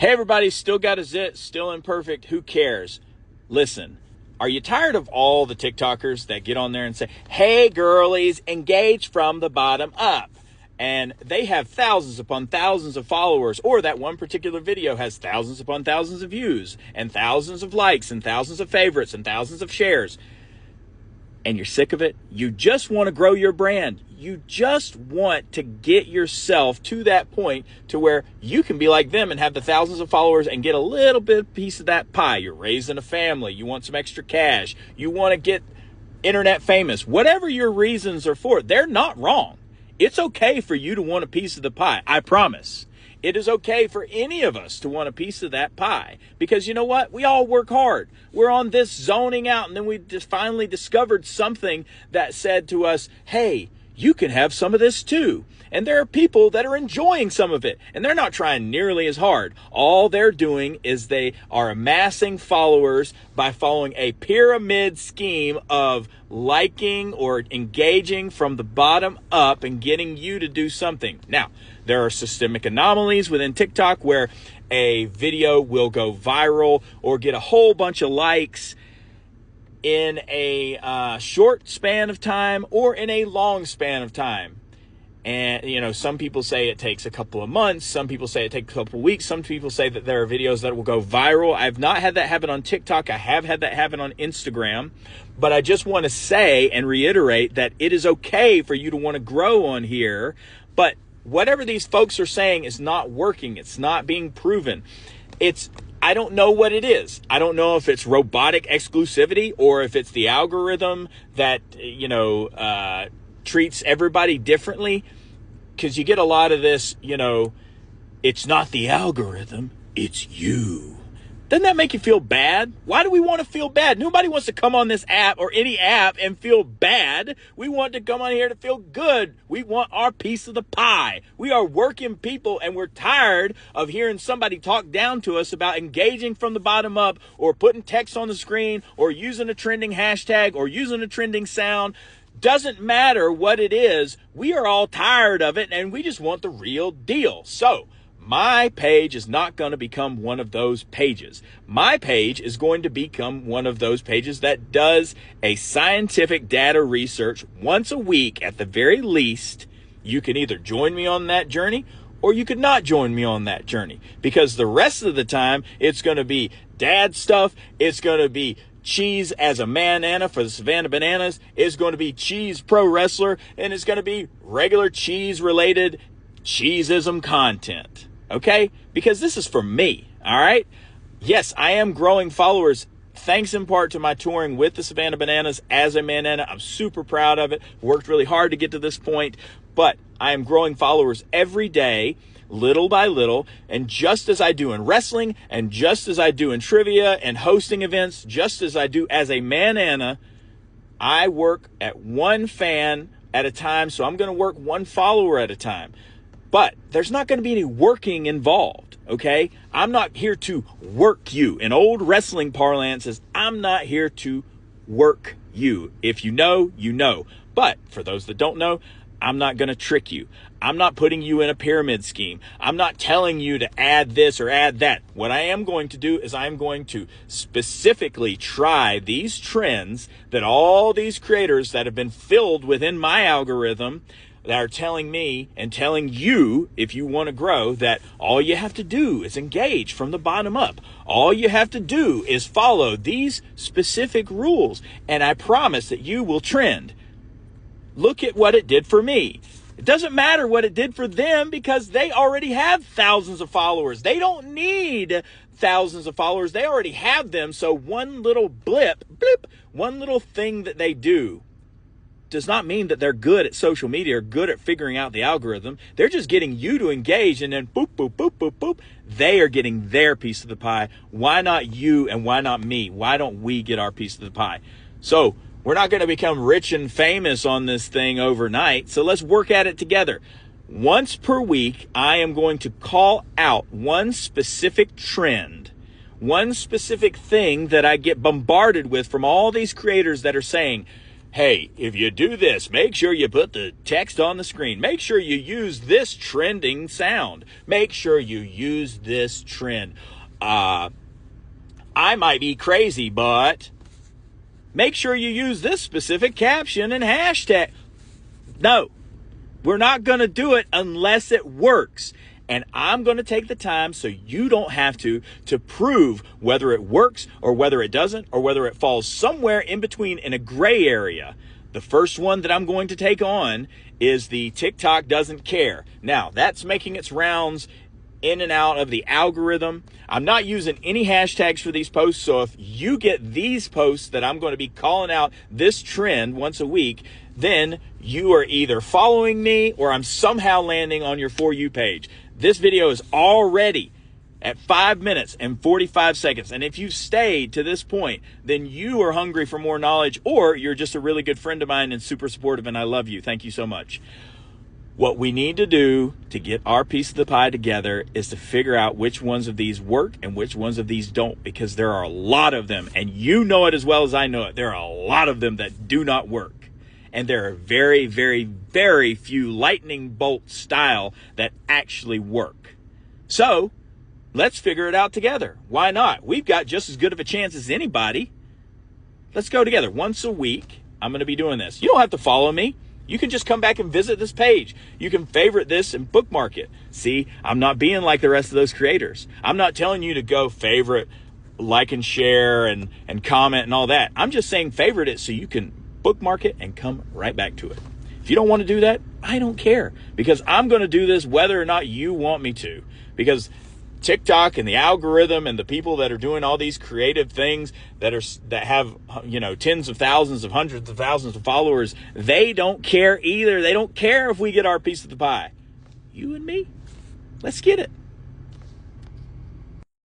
Hey everybody, still got a zit, still imperfect, who cares? Listen, are you tired of all the TikTokers that get on there and say, hey girlies, engage from the bottom up? And they have thousands upon thousands of followers, or that one particular video has thousands upon thousands of views, and thousands of likes, and thousands of favorites, and thousands of shares. And you're sick of it? You just want to grow your brand. You just want to get yourself to that point to where you can be like them and have the thousands of followers and get a little bit piece of that pie. You're raising a family. You want some extra cash. You want to get internet famous. Whatever your reasons are for, they're not wrong. It's okay for you to want a piece of the pie. I promise. It is okay for any of us to want a piece of that pie, because you know what? We all work hard. We're on this zoning out, and then we just finally discovered something that said to us, hey, you can have some of this too. And there are people that are enjoying some of it, and they're not trying nearly as hard. All they're doing is they are amassing followers by following a pyramid scheme of liking or engaging from the bottom up and getting you to do something. Now, there are systemic anomalies within TikTok where a video will go viral or get a whole bunch of likes in a short span of time or in a long span of time. And, you know, some people say it takes a couple of months. Some people say it takes a couple of weeks. Some people say that there are videos that will go viral. I've not had that happen on TikTok. I have had that happen on Instagram. But I just want to say and reiterate that it is okay for you to want to grow on here. But whatever these folks are saying is not working. It's not being proven. I don't know what it is. I don't know if it's robotic exclusivity or if it's the algorithm that, treats everybody differently. Because you get a lot of this, it's not the algorithm, it's you. Doesn't that make you feel bad? Why do we want to feel bad? Nobody wants to come on this app or any app and feel bad. We want to come on here to feel good. We want our piece of the pie. We are working people, and we're tired of hearing somebody talk down to us about engaging from the bottom up or putting text on the screen or using a trending hashtag or using a trending sound. Doesn't matter what it is. We are all tired of it, and we just want the real deal. So my page is not going to become one of those pages. My page is going to become one of those pages that does a scientific data research once a week at the very least. You can either join me on that journey or you could not join me on that journey, because the rest of the time it's going to be dad stuff. It's going to be cheese as a man-ana for the Savannah Bananas. It's going to be cheese pro wrestler, and it's going to be regular cheese related cheeseism content. Okay? Because this is for me. All right? Yes, I am growing followers thanks in part to my touring with the Savannah Bananas as a man-ana. I'm super proud of it. Worked really hard to get to this point, but I am growing followers every day, little by little, and just as I do in wrestling, and just as I do in trivia and hosting events, just as I do as a man-ana, I work at one fan at a time, so I'm going to work one follower at a time. But there's not going to be any working involved, okay? I'm not here to work you. In old wrestling parlance, I'm not here to work you. If you know, you know. But for those that don't know, I'm not going to trick you. I'm not putting you in a pyramid scheme. I'm not telling you to add this or add that. What I am going to do is I'm going to specifically try these trends that all these creators that have been filled within my algorithm that are telling me and telling you, if you want to grow, that all you have to do is engage from the bottom up. All you have to do is follow these specific rules, and I promise that you will trend. Look at what it did for me. It doesn't matter what it did for them, because they already have thousands of followers. They don't need thousands of followers. They already have them. So one little blip, one little thing that they do does not mean that they're good at social media or good at figuring out the algorithm. They're just getting you to engage, and then boop, boop, boop, boop, boop. They are getting their piece of the pie. Why not you, and why not me? Why don't we get our piece of the pie? So we're not going to become rich and famous on this thing overnight. So let's work at it together. Once per week, I am going to call out one specific trend, one specific thing that I get bombarded with from all these creators that are saying, Hey, if you do this, make sure you put the text on the screen. Make sure you use this trending sound. Make sure you use this trend. I might be crazy, but make sure you use this specific caption and hashtag. No, we're not going to do it unless it works. And I'm going to take the time so you don't have to prove whether it works or whether it doesn't, or whether it falls somewhere in between in a gray area. The first one that I'm going to take on is the TikTok doesn't care. Now, that's making its rounds in and out of the algorithm. I'm not using any hashtags for these posts. So if you get these posts that I'm going to be calling out this trend once a week, then you are either following me or I'm somehow landing on your For You page. This video is already at 5 minutes and 45 seconds. And if you've stayed to this point, then you are hungry for more knowledge, or you're just a really good friend of mine and super supportive, and I love you. Thank you so much. What we need to do to get our piece of the pie together is to figure out which ones of these work and which ones of these don't, because there are a lot of them, and you know it as well as I know it. There are a lot of them that do not work. And there are very, very, very few lightning bolt style that actually work. So let's figure it out together. Why not? We've got just as good of a chance as anybody. Let's go together. Once a week, I'm going to be doing this. You don't have to follow me. You can just come back and visit this page. You can favorite this and bookmark it. See, I'm not being like the rest of those creators. I'm not telling you to go favorite, like and share and comment and all that. I'm just saying favorite it so you can bookmark it and come right back to it. If you don't want to do that, I don't care, because I'm going to do this whether or not you want me to, because TikTok and the algorithm and the people that are doing all these creative things that have, you know, tens of thousands of hundreds of thousands of followers, they don't care either. They don't care if we get our piece of the pie. You and me, let's get it.